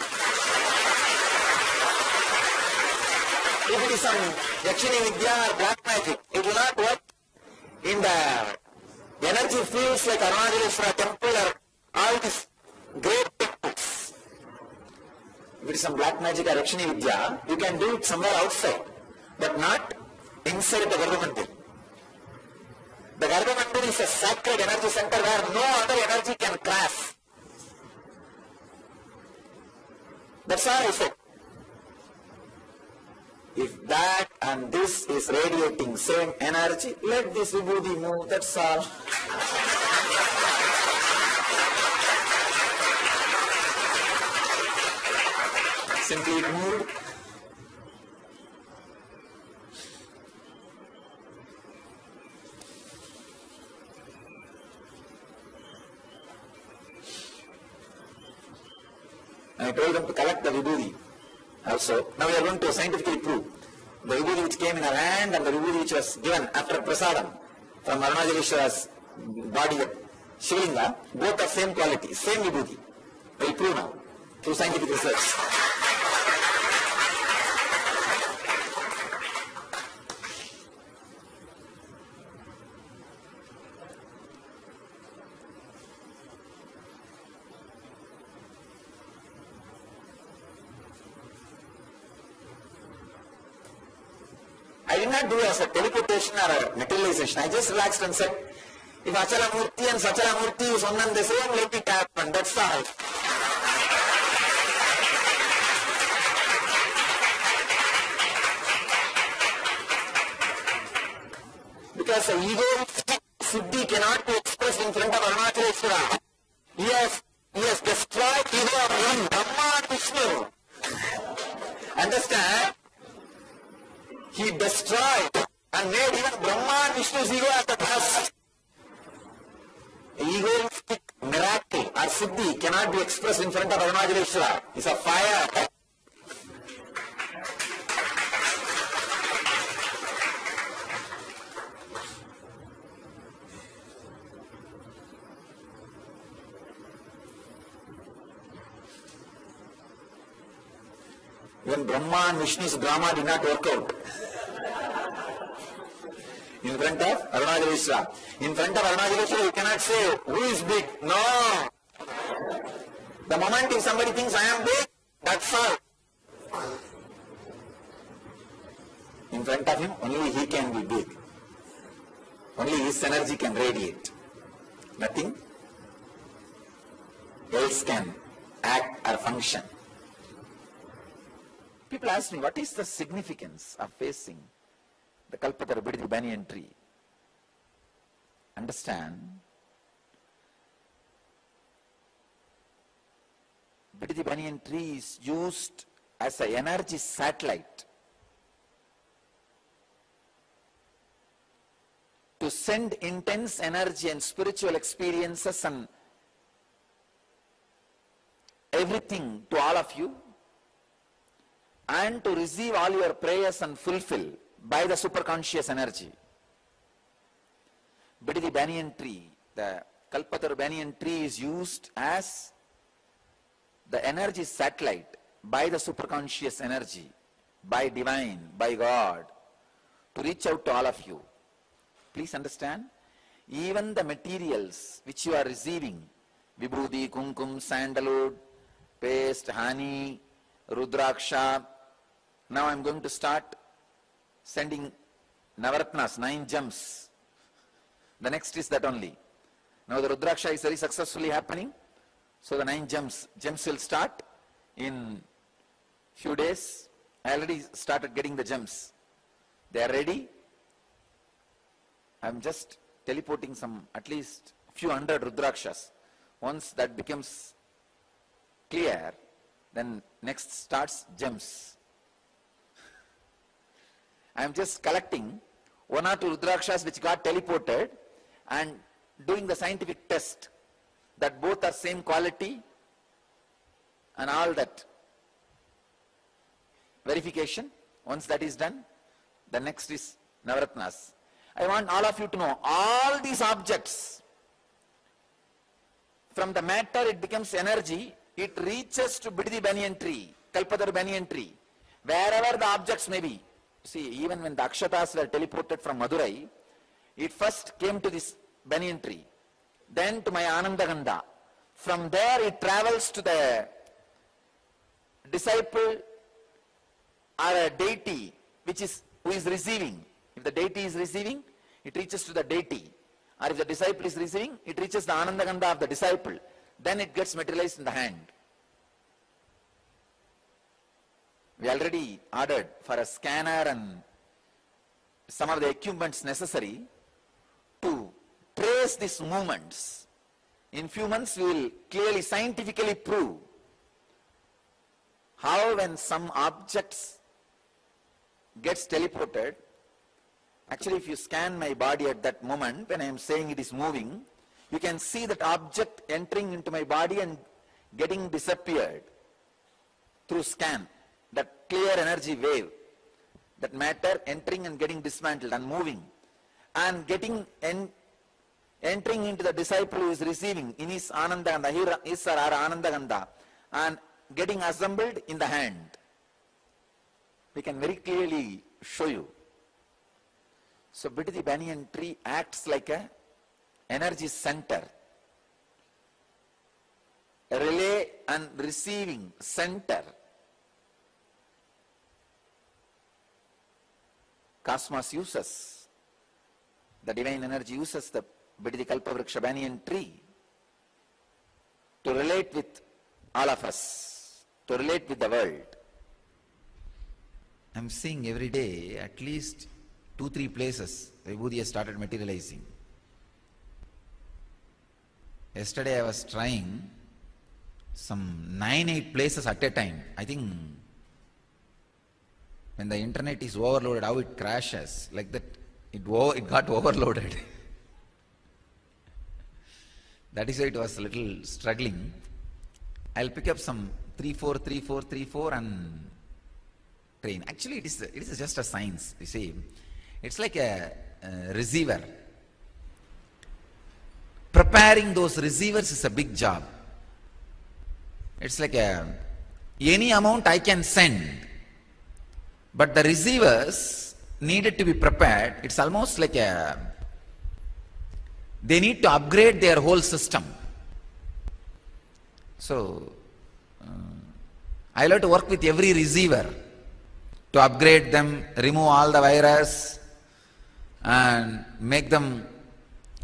If it is some Yakshini Vidya or black magic, it will not work in the energy fields like Arunachaleshwara temple or all these great temples. If it is some black magic or Yakshini Vidya, you can do it somewhere outside, but not inside the Garbha. The Garbha is a sacred energy center where no other energy can crash. That's all I said. If that and this is radiating same energy, let this vibhuti move, that's all. Simply it moved. I told them to collect the vibhuti also. Now we are going to scientifically prove the vibhuti which came in our hand and the vibhuti which was given after prasadam from Arunachaleshwara's body of Shivalinga, both are same quality, same vibhuti. We will prove now through scientific research. I did not do as a teleportation or a materialization. I just relaxed and said, if Achala Murti and Sachala Murti is one and the same, let it happen. That's all. Because the egoistic Siddhi cannot be expressed in front of Arunachaleshwara. He has destroyed ego of one, Brahma and Vishnu. Understand? He destroyed and made even Brahma and Vishnu's ego as the dust. Egoistic miracle or Siddhi cannot be expressed in front of Arunachaleshwara. It's a fire. When Brahma and Vishnu's drama did not work out in front of Arunachaleshwara. In front of Arunachaleshwara you cannot say, who is big? No. The moment if somebody thinks I am big, that's all. In front of him, only he can be big. Only his energy can radiate. Nothing else can act or function. People ask me, what is the significance of facing the Kalpataru Bidadi banyan tree? Understand, Bidadi banyan tree is used as an energy satellite to send intense energy and spiritual experiences and everything to all of you, and to receive all your prayers and fulfill by the superconscious energy. Bidadi banyan tree, the Kalpataru banyan tree is used as the energy satellite by the superconscious energy, by divine, by God, to reach out to all of you. Please understand, even the materials which you are receiving, vibhuti, kumkum, sandalwood, paste, honey, rudraksha. Now I am going to start sending Navaratnas, 9 gems. The next is that only. Now the Rudraksha is very successfully happening. So the 9 gems will start in few days. I already started getting the gems. They are ready. I am just teleporting some, at least few hundred Rudrakshas. Once that becomes clear, then next starts gems. I am just collecting 1 or 2 Rudrakshas which got teleported and doing the scientific test that both are same quality and all that verification. Once that is done, the next is Navaratnas. I want all of you to know, all these objects, from the matter it becomes energy, it reaches to Bidadi banyan tree, Kalpataru banyan tree, wherever the objects may be. See, even when the Akshatas were teleported from Madurai, it first came to this banyan tree, then to my Anandaganda. From there it travels to the disciple or a deity who is receiving. If the deity is receiving, it reaches to the deity. Or if the disciple is receiving, it reaches the Anandaganda of the disciple. Then it gets materialized in the hand. We already ordered for a scanner and some of the equipments necessary to trace these movements. In few months we will clearly scientifically prove how when some objects gets teleported, actually if you scan my body at that moment when I am saying it is moving, you can see that object entering into my body and getting disappeared through scan. That clear energy wave, that matter entering and getting dismantled and moving and entering into the disciple who is receiving in his Anandaganda, his or our Anandaganda, and getting assembled in the hand. We can very clearly show you. So Bidadi banyan tree acts like a energy center, a relay and receiving center. Cosmos uses, the divine energy uses the Bidadi Kalpavriksha banyan tree to relate with all of us, to relate with the world. I am seeing every day at least 2-3 places Vibhuti has started materializing. Yesterday I was trying some 9-8 places at a time. I think when the internet is overloaded, how it crashes, like that, it got overloaded. That is why it was a little struggling. I'll pick up some 3-4 and train. Actually, it is just a science, you see. It's like a receiver. Preparing those receivers is a big job. It's like any amount I can send, but the receivers needed to be prepared. It's almost like they need to upgrade their whole system. So, I love to work with every receiver to upgrade them, remove all the virus and make them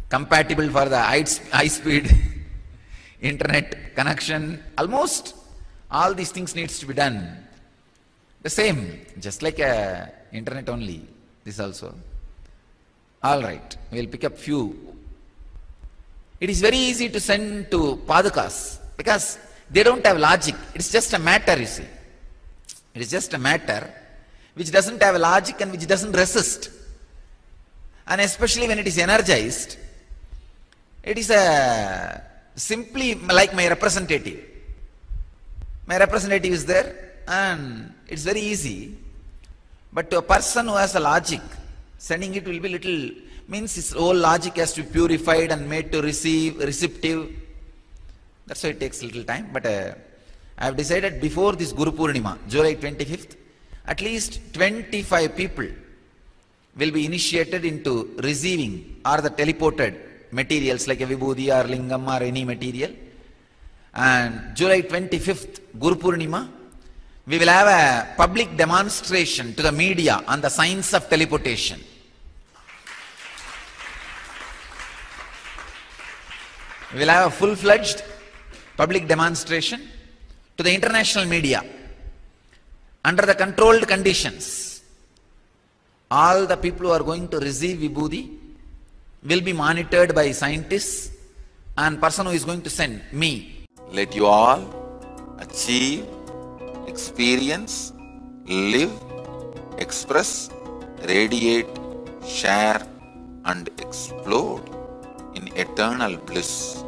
compatible for the high-speed internet connection. Almost all these things needs to be done. The same, just like internet only, this also. All right, we'll pick up few. It is very easy to send to Padukas because they don't have logic. It's just a matter, you see. It is just a matter which doesn't have logic and which doesn't resist. And especially when it is energized, it is simply like my representative. My representative is there and it's very easy. But to a person who has a logic, sending it will be little, means his whole logic has to be purified and made to receive, receptive. That's why it takes a little time. But I have decided before this Guru Purnima, July 25th, at least 25 people will be initiated into receiving or the teleported materials like a Vibhuti or Lingam or any material. And July 25th, Guru Purnima, we will have a public demonstration to the media on the science of teleportation. We will have a full-fledged public demonstration to the international media under the controlled conditions. All the people who are going to receive Vibhuti will be monitored by scientists and person who is going to send, me. Let you all achieve, experience, live, express, radiate, share and explode in eternal bliss.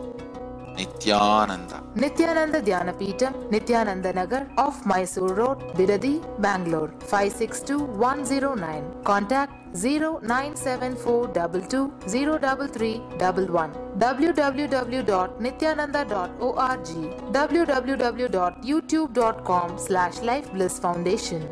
Nityananda. Nityananda Dhyanapitham, Nityananda Nagar, off Mysore Road, Bidadi, Bangalore, 562109. Contact 097422033311. www.nityananda.org. www.youtube.com/Life Bliss Foundation.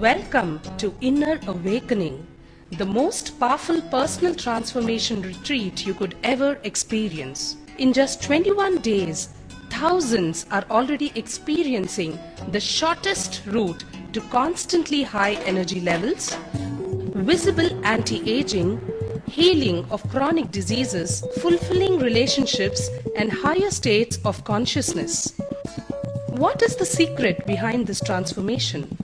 Welcome to Inner Awakening, the most powerful personal transformation retreat you could ever experience. In just 21 days, thousands are already experiencing the shortest route to constantly high energy levels, visible anti-aging, healing of chronic diseases, fulfilling relationships, and higher states of consciousness. What is the secret behind this transformation?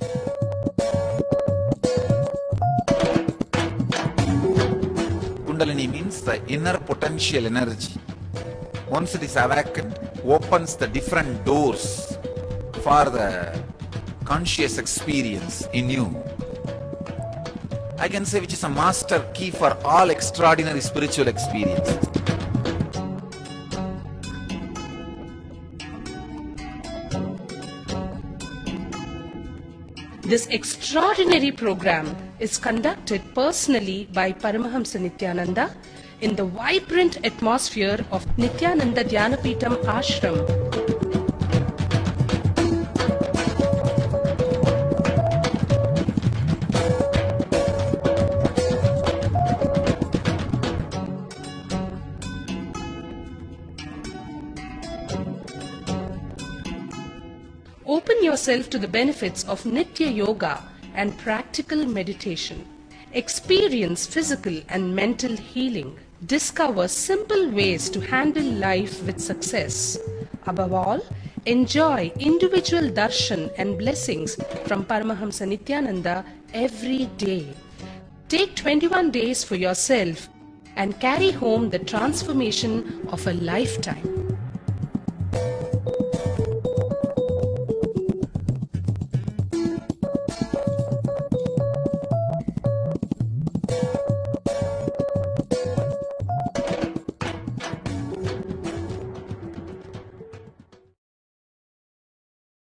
Kundalini means the inner potential energy. Once it is awakened, opens the different doors for the conscious experience in you. I can say which is a master key for all extraordinary spiritual experiences. This extraordinary program is conducted personally by Paramahamsa Nityananda in the vibrant atmosphere of Nityananda Dhyanapitham Ashram. Open yourself to the benefits of Nitya Yoga and practical meditation. Experience physical and mental healing. Discover simple ways to handle life with success. Above all, enjoy individual darshan and blessings from Paramahamsa Nityananda every day. Take 21 days for yourself and carry home the transformation of a lifetime.